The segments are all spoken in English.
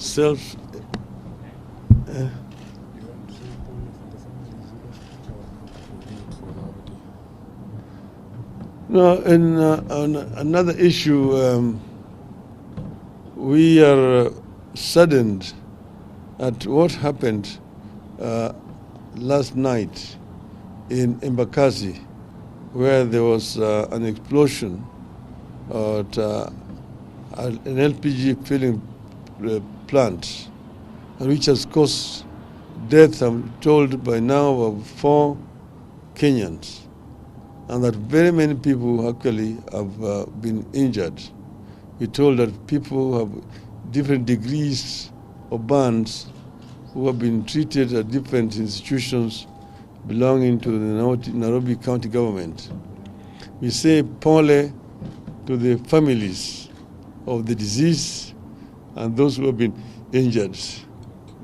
self. No, and on another issue, we are saddened at what happened last night in EMBAKASI, where there was an explosion at an LPG filling plant, which has caused death, I'm told by now, of 4 Kenyans, and that very many people actually have been injured. We're told that people have different degrees of burns who have been treated at different institutions belonging to the Nairobi County Government. We say pole to the families of the deceased and those who have been injured.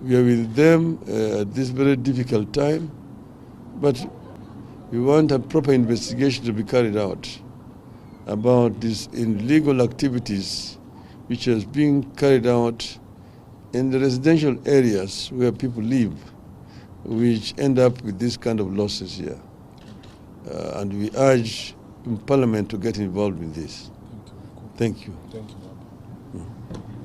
We are with them at this very difficult time, but we want a proper investigation to be carried out about these illegal activities which is being carried out in the residential areas where people live, which end up with this kind of losses here. And we urge Parliament to get involved in this. Thank you. Thank you. Thank you.